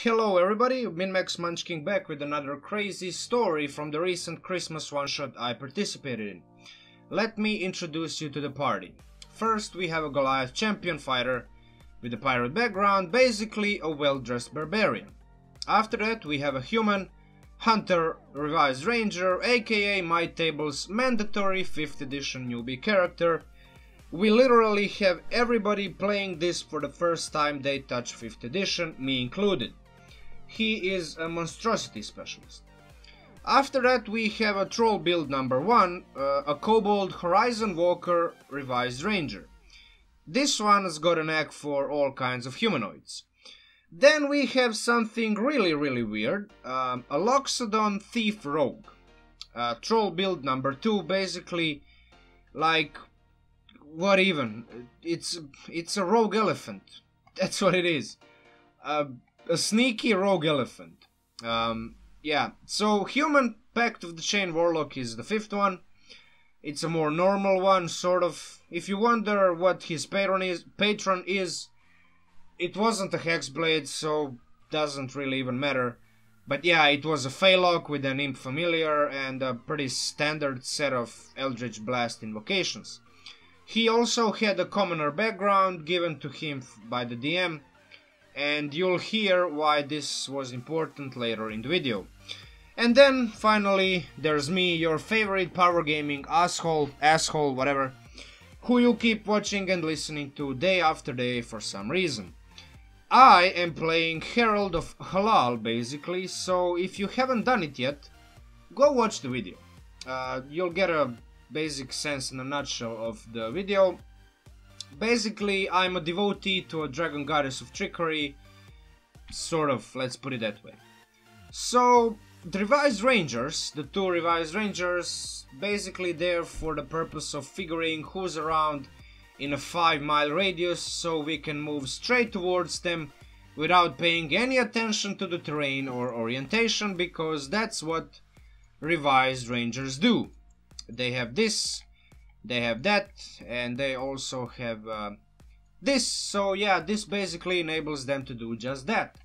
Hello everybody, Minmax Munchkin back with another crazy story from the recent Christmas one-shot I participated in. Let me introduce you to the party. First we have a Goliath champion fighter with a pirate background, basically a well-dressed barbarian. After that we have a human, hunter, revised ranger, aka my table's mandatory 5th edition newbie character. We literally have everybody playing this for the first time they touch 5th edition, me included. He is a monstrosity specialist. After that we have a troll build number 1, a kobold horizon walker revised ranger. This one has got a knack for all kinds of humanoids. Then we have something really weird, a loxodon thief rogue. Troll build number 2, basically like... what even? It's a rogue elephant. That's what it is. A sneaky rogue elephant. Yeah, so human Pact of the Chain Warlock is the 5th one. It's a more normal one, sort of. If you wonder what his patron is, it wasn't a Hexblade, so doesn't really even matter. But yeah, it was a Phalok with an Imp Familiar and a pretty standard set of Eldritch Blast invocations. He also had a commoner background given to him by the DM, and you'll hear why this was important later in the video. And then, finally, there's me, your favorite power gaming asshole, whatever, who you keep watching and listening to day after day for some reason. I am playing Herald of Halal, basically, so if you haven't done it yet, go watch the video. You'll get a basic sense in a nutshell of the video. Basically, I'm a devotee to a dragon goddess of trickery, sort of, let's put it that way. So, the revised rangers, the 2 revised rangers, basically there for the purpose of figuring who's around in a 5-mile radius so we can move straight towards them without paying any attention to the terrain or orientation, because that's what revised rangers do. They have this, they have that, and they also have this, so yeah, this basically enables them to do just that.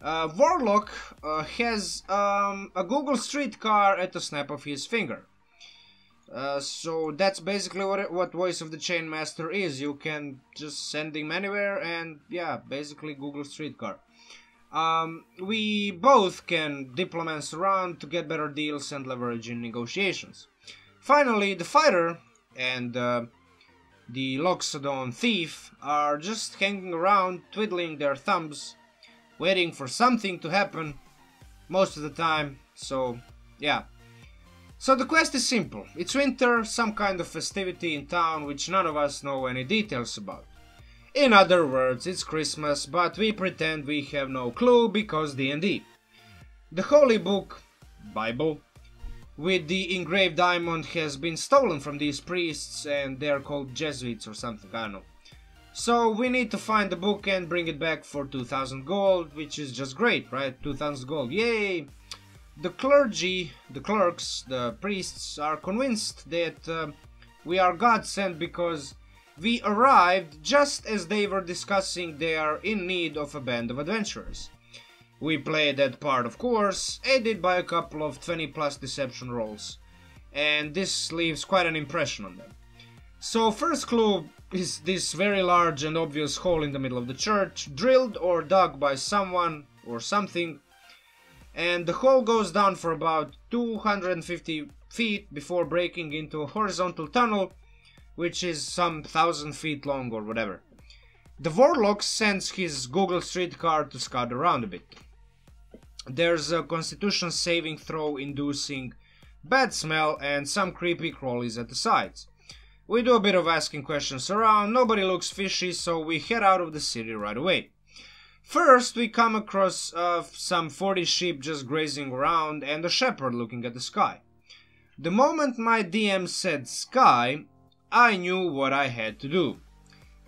Warlock has a Google Streetcar at the snap of his finger. So that's basically what Voice of the Chainmaster is. You can just send him anywhere and yeah, basically Google Streetcar. We both can diplomats around to get better deals and leverage in negotiations. Finally, the fighter and the loxodon thief are just hanging around, twiddling their thumbs, waiting for something to happen most of the time, so yeah. So the quest is simple. It's winter, some kind of festivity in town which none of us know any details about. In other words, it's Christmas, but we pretend we have no clue because D&D. The holy book, Bible, with the engraved diamond has been stolen from these priests, and they're called Jesuits or something, I don't know. So we need to find the book and bring it back for 2000 gold, which is just great, right? 2000 gold, yay! The clergy, the clerks, the priests are convinced that we are God sent because we arrived just as they were discussing they are in need of a band of adventurers. We played that part, of course, aided by a couple of 20+ deception rolls, and this leaves quite an impression on them. So first clue is this very large and obvious hole in the middle of the church, drilled or dug by someone or something, and the hole goes down for about 250 feet before breaking into a horizontal tunnel, which is some 1000 feet long or whatever. The Warlock sends his Google Streetcar to scout around a bit. There's a constitution saving throw inducing bad smell and some creepy crawlies at the sides. We do a bit of asking questions around, nobody looks fishy, so we head out of the city right away. First we come across some 40 sheep just grazing around and a shepherd looking at the sky. The moment my DM said sky, I knew what I had to do.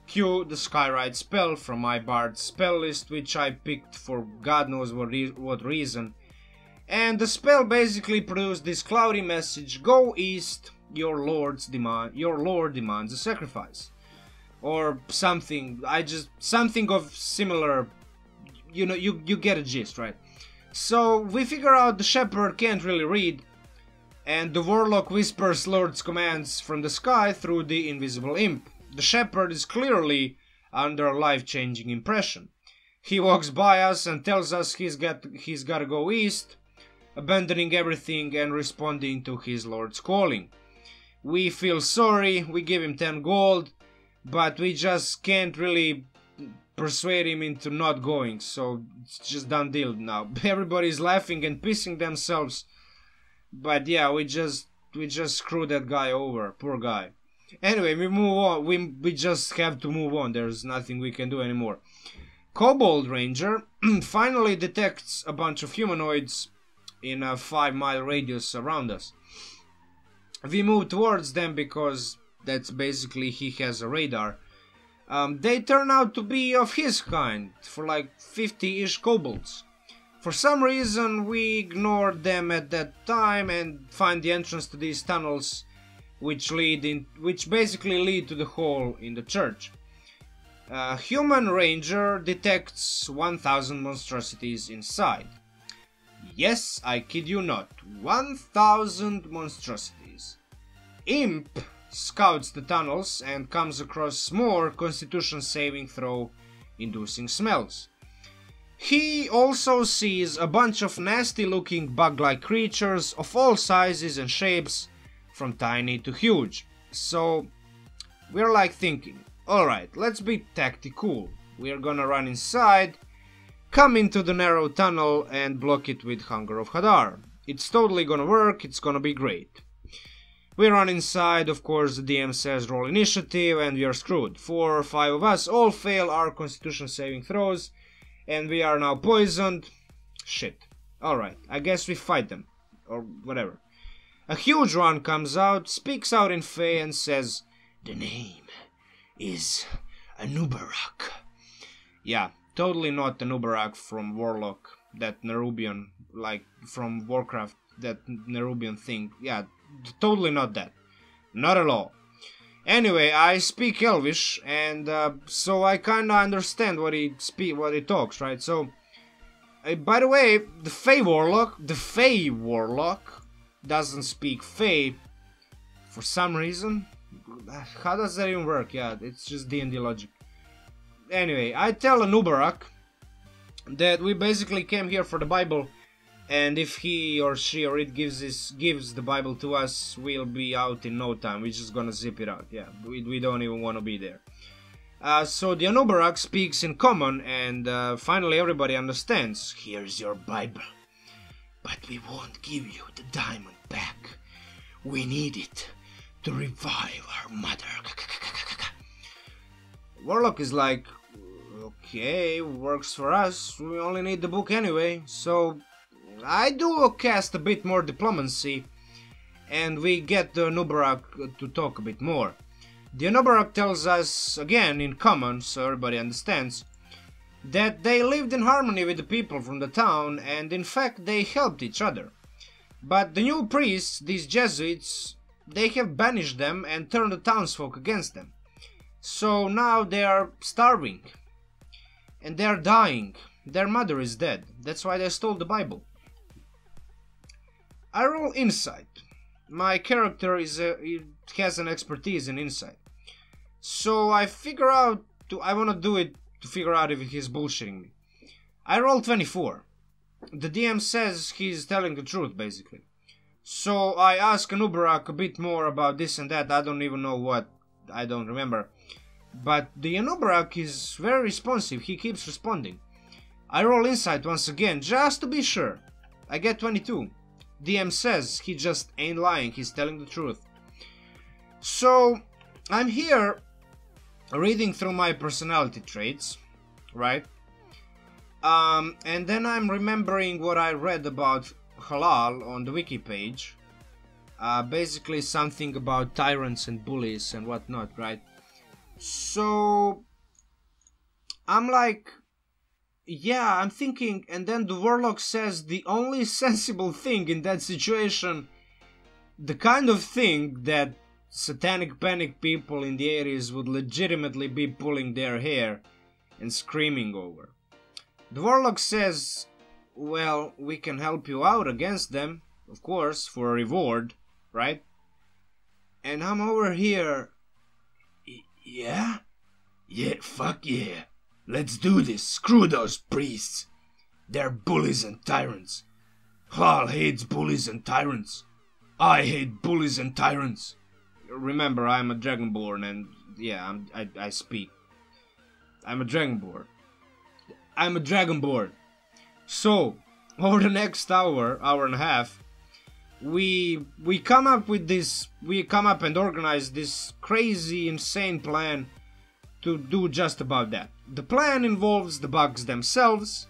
Cue the Skywrite spell from my bard's spell list, which I picked for God knows what reason. And the spell basically produced this cloudy message: go east, your lord demands a sacrifice. Or something, something of similar you know, you get a gist, right? So we figure out the shepherd can't really read, and the warlock whispers Lord's commands from the sky through the invisible imp. The shepherd is clearly under a life-changing impression. He walks by us and tells us he's gotta go east, abandoning everything and responding to his Lord's calling. We feel sorry, we give him 10 gold, but we just can't really persuade him into not going, so it's just done deal now. Everybody's laughing and pissing themselves, but yeah, we just screwed that guy over, poor guy. Anyway, we move on, we just have to move on, there's nothing we can do anymore. Kobold Ranger finally detects a bunch of humanoids in a 5-mile radius around us. We move towards them because that's basically he has a radar. They turn out to be of his kind, for like 50-ish kobolds. For some reason we ignored them at that time and find the entrance to these tunnels which basically lead to the hole in the church. Human Ranger detects 1000 monstrosities inside. Yes, I kid you not, 1000 monstrosities. Imp scouts the tunnels and comes across more Constitution saving throw inducing smells. He also sees a bunch of nasty looking bug-like creatures of all sizes and shapes, from tiny to huge. So we're like thinking, alright, let's be tactical. We're gonna run inside, come into the narrow tunnel and block it with Hunger of Hadar. It's totally gonna work, it's gonna be great. We run inside, of course the DM says roll initiative and we are screwed. 4 or 5 of us all fail our Constitution saving throws and we are now poisoned. Shit. Alright, I guess we fight them. Or whatever. A huge one comes out, speaks out in Fey and says, "The name is anub'arak." Yeah, totally not anub'arak from Warlock, that Nerubian, like from Warcraft, that Nerubian thing. Yeah, totally not that. Not at all. Anyway, I speak Elvish, and so I kinda understand what he talks, right? So, by the way, the Fey Warlock doesn't speak Fey for some reason. How does that even work? Yeah, it's just D&D logic. Anyway, I tell anub'arak that we basically came here for the Bible, and if he or she or it gives the Bible to us, we'll be out in no time. We're just gonna zip it out. Yeah, we don't even want to be there. So the anub'arak speaks in common, and finally everybody understands. "Here's your Bible, but we won't give you the diamond back. We need it to revive our mother." Warlock is like, okay, works for us. We only need the book anyway. So I do cast a bit more diplomacy, and we get the anub'arak to talk a bit more. The anub'arak tells us, again in common, so everybody understands, that they lived in harmony with the people from the town, and in fact they helped each other. But the new priests, these Jesuits, they have banished them and turned the townsfolk against them. So now they are starving. And they are dying. Their mother is dead. That's why they stole the Bible. I roll insight. My character has an expertise in insight. So I figure out, I want to do it to figure out if he's bullshitting me. I roll 24. The DM says he's telling the truth, basically. So I ask anub'arak a bit more about this and that. I don't even know what. I don't remember. But the anub'arak is very responsive. He keeps responding. I roll insight once again, just to be sure. I get 22. DM says he just ain't lying. He's telling the truth. So I'm here reading through my personality traits, right? And then I'm remembering what I read about Halal on the wiki page. Basically something about tyrants and bullies and whatnot, right? So I'm like, yeah, I'm thinking, and then the warlock says the only sensible thing in that situation, the kind of thing that satanic panic people in the 80s would legitimately be pulling their hair and screaming over. The warlock says, well, we can help you out against them, of course, for a reward, right? And I'm over here. Yeah? Yeah, fuck yeah. Let's do this. Screw those priests. They're bullies and tyrants. Hal hates bullies and tyrants. I hate bullies and tyrants. Remember, I'm a dragonborn and yeah, I speak. I'm a dragonborn. I'm a dragonborn. So, over the next hour and a half, we come up and organize this crazy, insane plan to do just about that. The plan involves the bugs themselves,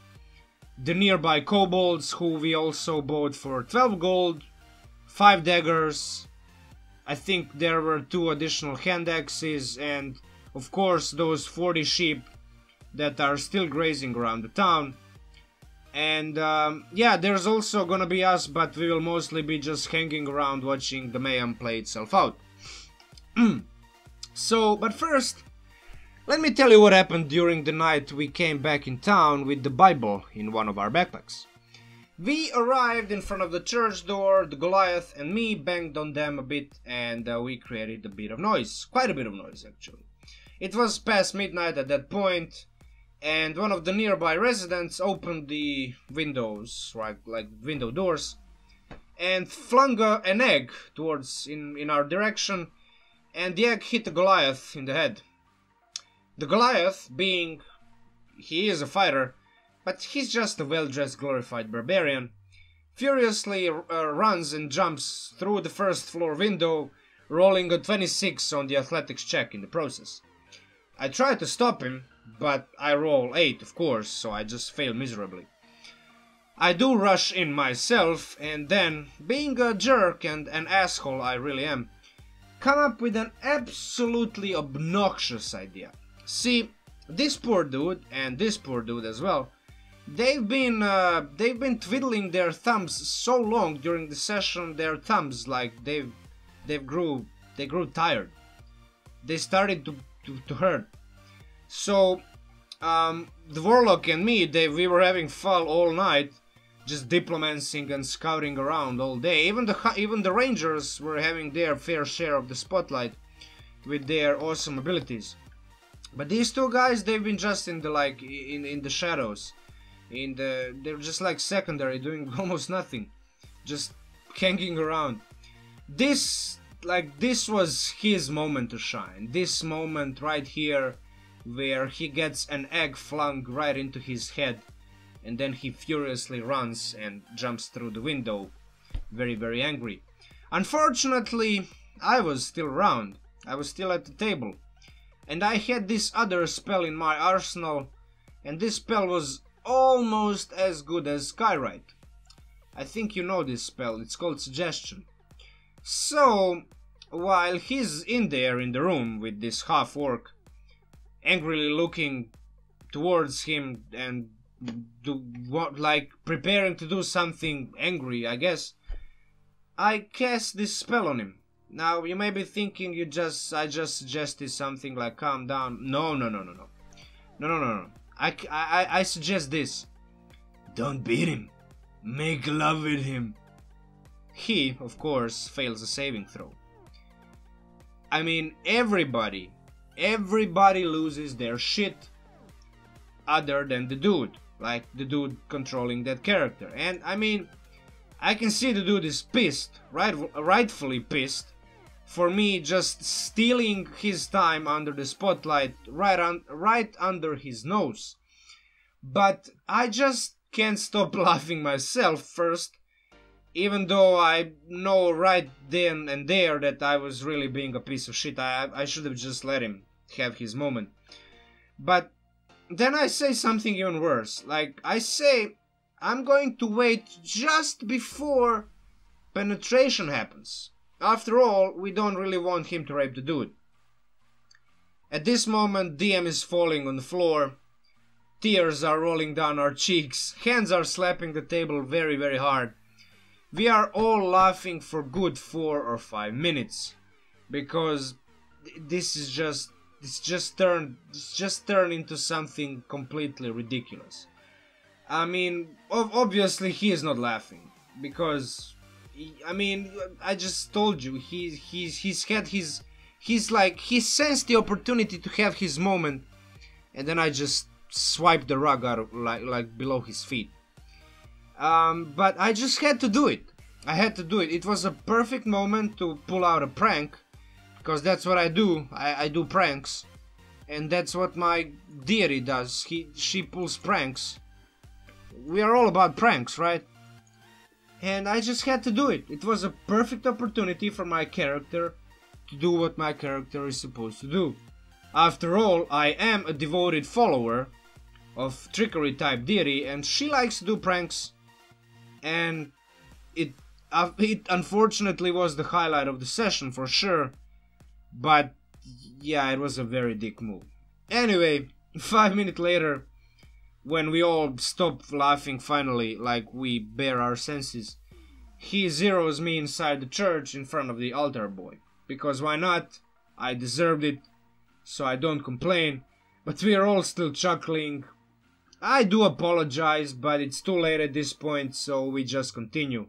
the nearby kobolds who we also bought for 12 gold, 5 daggers, I think there were 2 additional hand axes, and of course those 40 sheep that are still grazing around the town. And yeah, there's also gonna be us, but we will mostly be just hanging around watching the mayhem play itself out. So, but first, let me tell you what happened during the night we came back in town with the Bible in one of our backpacks. We arrived in front of the church door, the Goliath and me banged on them a bit, and we created a bit of noise. Quite a bit of noise, actually. It was past midnight at that point, and one of the nearby residents opened the windows, right, like window doors, and flung an egg towards in our direction, and the egg hit the Goliath in the head. The Goliath, he is a fighter, but he's just a well-dressed glorified barbarian, furiously runs and jumps through the first floor window, rolling a 26 on the athletics check in the process. I try to stop him, but I roll 8, of course, so I just fail miserably. I do rush in myself, and then, being a jerk and an asshole I really am, come up with an absolutely obnoxious idea. See, this poor dude, and this poor dude as well, they've been twiddling their thumbs so long during the session, their thumbs, like, they grew tired. They started to hurt. So, the warlock and me, we were having fun all night, just diplomancing and scouting around all day. Even the rangers were having their fair share of the spotlight with their awesome abilities. But these two guys, they've been just in the shadows. They're just like secondary, doing almost nothing. Just hanging around. This was his moment to shine. This moment right here, where he gets an egg flung right into his head, and then he furiously runs and jumps through the window, very, very angry. Unfortunately, I was still around. I was still at the table. And I had this other spell in my arsenal, and this spell was almost as good as Skywrite. I think you know this spell, it's called Suggestion. So, while he's in there in the room with this half-orc, angrily looking towards him and preparing to do something angry, I guess, I cast this spell on him. Now, you may be thinking I just suggested something like calm down. No. I suggest this. Don't beat him. Make love with him. He, of course, fails a saving throw. I mean, everybody loses their shit other than the dude. Like, the dude controlling that character. And, I mean, I can see the dude is pissed. Rightfully pissed. For me, just stealing his time under the spotlight right under his nose. But I just can't stop laughing myself first, even though I know right then and there that I was really being a piece of shit. I should have just let him have his moment. But then I say something even worse. Like, I say I'm going to wait just before penetration happens. After all, we don't really want him to rape the dude. At this moment, DM is falling on the floor. Tears are rolling down our cheeks. Hands are slapping the table very, very hard. We are all laughing for good 4 or 5 minutes. Because it's just turned into something completely ridiculous. I mean, obviously he is not laughing, because, I mean, I just told you, he's like, he sensed the opportunity to have his moment, and then I just swiped the rug out of, like below his feet. But I just had to do it. I had to do it. It was a perfect moment to pull out a prank, because that's what I do. I do pranks, and that's what my deity does. She pulls pranks. We are all about pranks, right? And I just had to do it. It was a perfect opportunity for my character to do what my character is supposed to do. After all, I am a devoted follower of trickery type deity, and she likes to do pranks, and it unfortunately was the highlight of the session for sure, but yeah, it was a very dick move. Anyway, 5 minutes later, when we all stop laughing finally, like we bear our senses, he zeroes me inside the church in front of the altar boy. Because why not? I deserved it, so I don't complain, but we are all still chuckling. I do apologize, but it's too late at this point, so we just continue.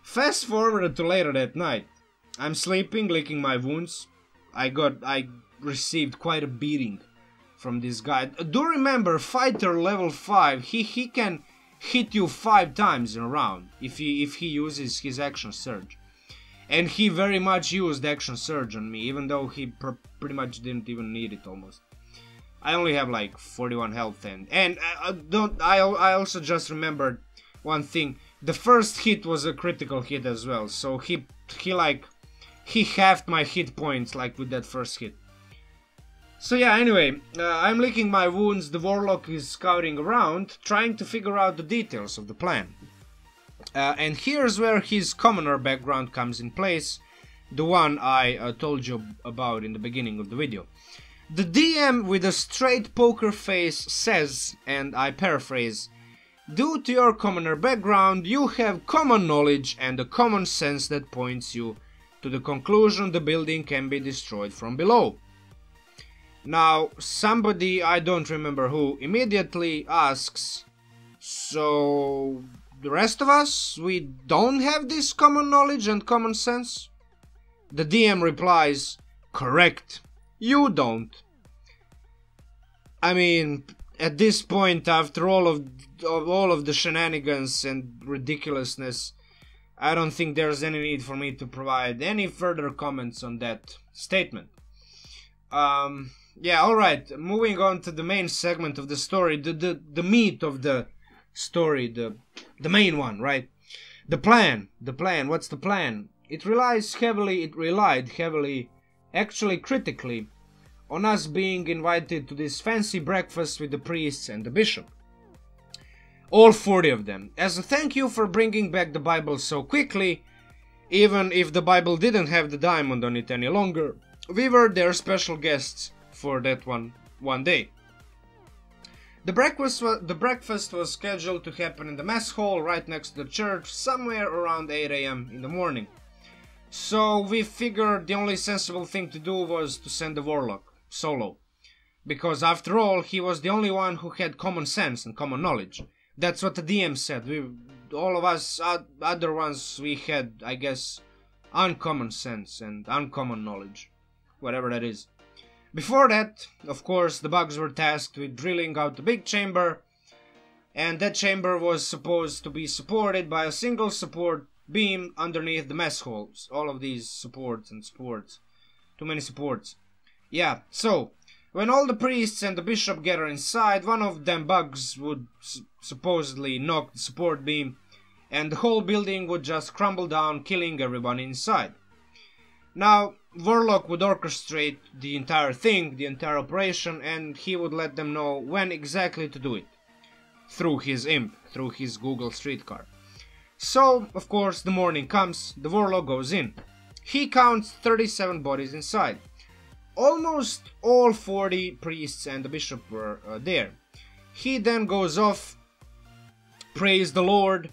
Fast forward to later that night. I'm sleeping, licking my wounds. I received quite a beating from this guy. Do remember, fighter level 5, he can hit you 5 times in a round if he uses his action surge. And he very much used action surge on me, even though he pretty much didn't even need it almost. I only have like 41 health, and I also just remembered one thing. The first hit was a critical hit as well, so he halved my hit points like with that first hit. So yeah, anyway, I'm licking my wounds. The warlock is scouting around, trying to figure out the details of the plan. And here's where his commoner background comes in place, the one I told you about in the beginning of the video. The DM with a straight poker face says, and I paraphrase, "Due to your commoner background, you have common knowledge and a common sense that points you to the conclusion the building can be destroyed from below." Now, somebody, I don't remember who, immediately asks, "So the rest of us, we don't have this common knowledge and common sense?" The DM replies, "Correct. You don't." I mean, at this point, after all of the shenanigans and ridiculousness, I don't think there's any need for me to provide any further comments on that statement. Yeah, alright, moving on to the main segment of the story, the meat of the story, the main one, right? The plan, what's the plan? It relied heavily, actually critically, on us being invited to this fancy breakfast with the priests and the bishop. All 40 of them, as a thank you for bringing back the Bible so quickly, even if the Bible didn't have the diamond on it any longer. We were their special guests for that one day. The breakfast was scheduled to happen in the mess hall right next to the church, somewhere around 8 AM in the morning. So we figured the only sensible thing to do was to send the warlock solo, because after all, he was the only one who had common sense and common knowledge. That's what the DM said. All of us other ones, we had, I guess, uncommon sense and uncommon knowledge, whatever that is. Before that, of course, the bugs were tasked with drilling out the big chamber, and that chamber was supposed to be supported by a single support beam underneath the mess halls. All of these supports and supports. Too many supports. Yeah, so, when all the priests and the bishop gather inside, one of them bugs would supposedly knock the support beam, and the whole building would just crumble down, killing everyone inside. Now, Warlock would orchestrate the entire thing, the entire operation, and he would let them know when exactly to do it. Through his imp, through his Google streetcar. So, of course, the morning comes, the Warlock goes in. He counts 37 bodies inside. Almost all 40 priests and the bishop were there. He then goes off, praise the Lord,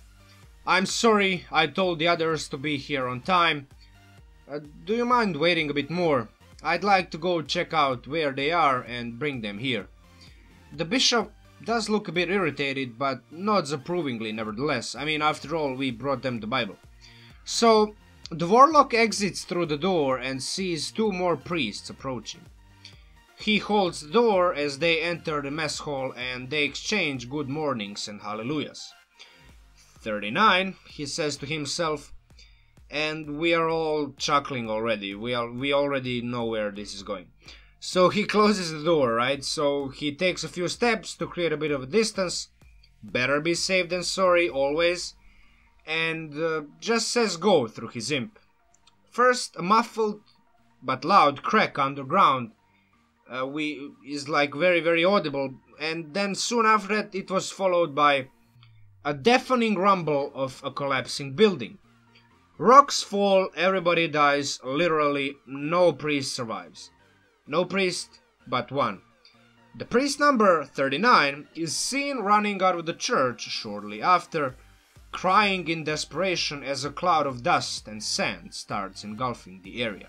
"I'm sorry I told the others to be here on time. Do you mind waiting a bit more? I'd like to go check out where they are and bring them here." The bishop does look a bit irritated, but nods approvingly nevertheless. I mean, after all, we brought them the Bible. So, the warlock exits through the door and sees two more priests approaching. He holds the door as they enter the mess hall and they exchange good mornings and hallelujahs. 39, he says to himself, and we are all chuckling already. We already know where this is going. So he closes the door, right? So he takes a few steps to create a bit of a distance. Better be safe than sorry, always. And just says go through his imp. First, a muffled but loud crack underground is like very, very audible. And then soon after that, it was followed by a deafening rumble of a collapsing building. Rocks fall, everybody dies, literally no priest survives. No priest, but one. The priest number 39 is seen running out of the church shortly after, crying in desperation as a cloud of dust and sand starts engulfing the area.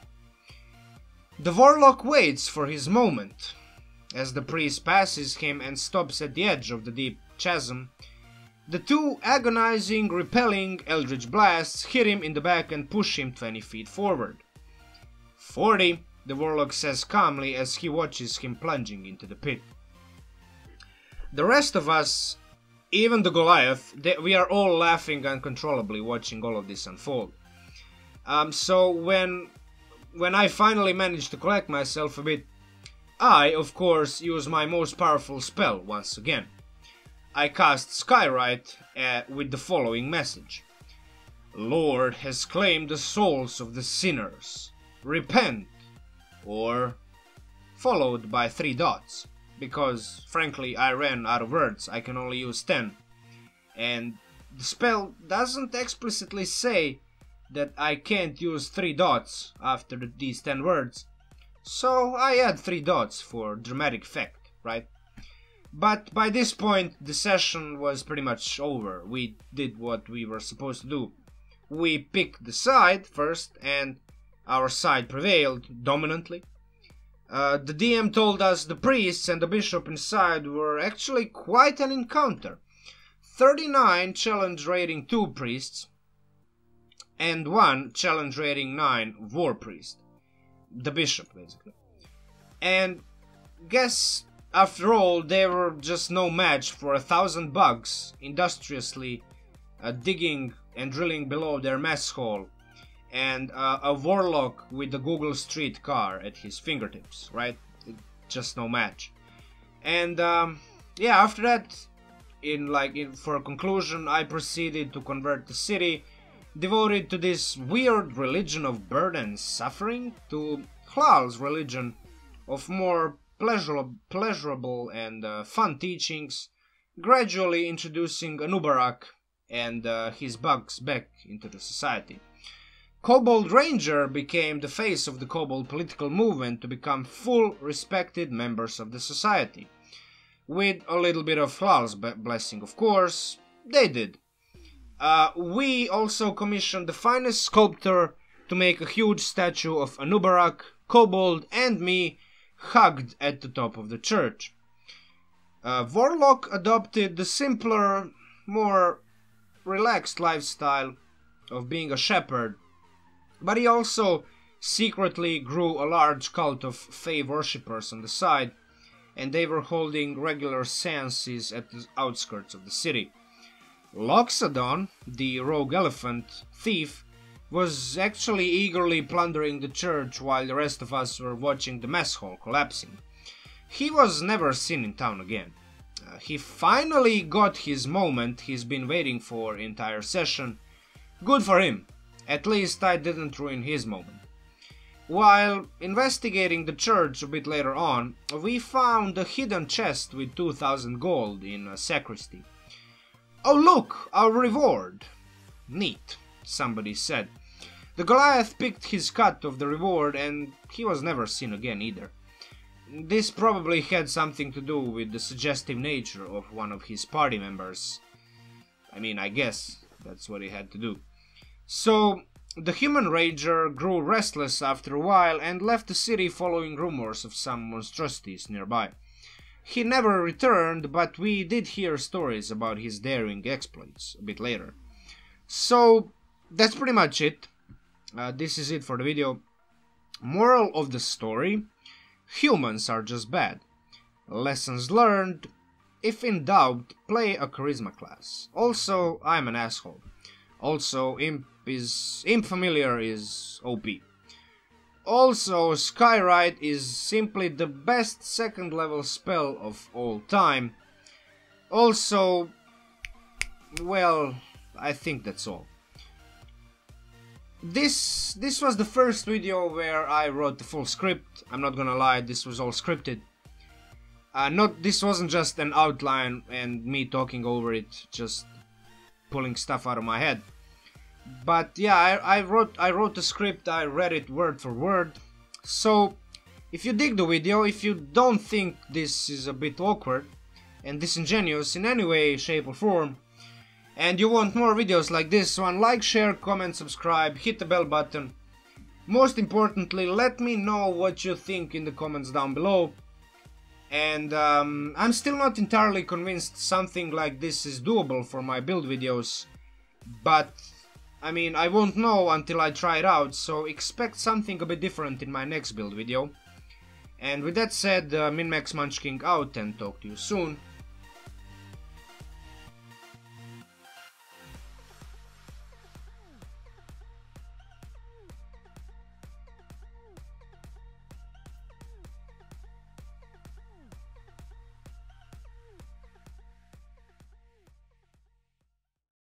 The warlock waits for his moment. As the priest passes him and stops at the edge of the deep chasm, the two agonizing, repelling eldritch blasts hit him in the back and push him 20 feet forward. 40, the warlock says calmly as he watches him plunging into the pit. The rest of us, even the Goliath, we are all laughing uncontrollably watching all of this unfold. So when I finally manage to collect myself a bit, I, of course, use my most powerful spell once again. I cast Skywrite with the following message. Lord has claimed the souls of the sinners. Repent. Or followed by 3 dots. Because, frankly, I ran out of words. I can only use 10. And the spell doesn't explicitly say that I can't use 3 dots after these 10 words. So I add 3 dots for dramatic effect, right? But by this point, the session was pretty much over. We did what we were supposed to do. We picked the side first, and our side prevailed dominantly. The DM told us the priests and the bishop inside were actually quite an encounter. 39 challenge rating 2 priests, and 1 challenge rating 9 war priest. The bishop, basically. And guess, after all, they were just no match for 1,000 bugs industriously digging and drilling below their mess hall, and a warlock with a Google Street car at his fingertips, right? Just no match. And yeah, after that, for a conclusion, I proceeded to convert the city, devoted to this weird religion of burden and suffering, to Hlal's religion of more pleasurable and fun teachings, gradually introducing anub'arak and his bugs back into the society. Kobold Ranger became the face of the Kobold political movement to become full respected members of the society. With a little bit of Hlal's blessing, of course, they did. We also commissioned the finest sculptor to make a huge statue of anub'arak, Kobold, and me hugged at the top of the church. Warlock adopted the simpler, more relaxed lifestyle of being a shepherd, but he also secretly grew a large cult of Fae worshippers on the side, and they were holding regular seances at the outskirts of the city. Loxodon, the rogue elephant thief, was actually eagerly plundering the church while the rest of us were watching the mess hall collapsing. He was never seen in town again. He finally got his moment he's been waiting for entire session. Good for him. At least I didn't ruin his moment. While investigating the church a bit later on, we found a hidden chest with 2,000 gold in a sacristy. "Oh look, our reward!" "Neat," somebody said. The Goliath picked his cut of the reward and he was never seen again either. This probably had something to do with the suggestive nature of one of his party members. I mean, I guess that's what he had to do. So, the human rager grew restless after a while and left the city following rumors of some monstrosities nearby. He never returned, but we did hear stories about his daring exploits a bit later. So that's pretty much it. This is it for the video. Moral of the story: humans are just bad. Lessons learned: if in doubt, play a charisma class. Also, I'm an asshole. Also, imp familiar is OP. Also, Skywrite is simply the best second level spell of all time. Also, well, I think that's all. This was the first video where I wrote the full script. I'm not gonna lie, this was all scripted. This wasn't just an outline and me talking over it, just pulling stuff out of my head. But yeah, I wrote the script, I read it word for word. So if you dig the video, if you don't think this is a bit awkward and disingenuous in any way, shape or form, and you want more videos like this one, like, share, comment, subscribe, hit the bell button. Most importantly, let me know what you think in the comments down below. And I'm still not entirely convinced something like this is doable for my build videos, but I mean, I won't know until I try it out, so expect something a bit different in my next build video. And with that said, Min Max Munchkin out, and talk to you soon.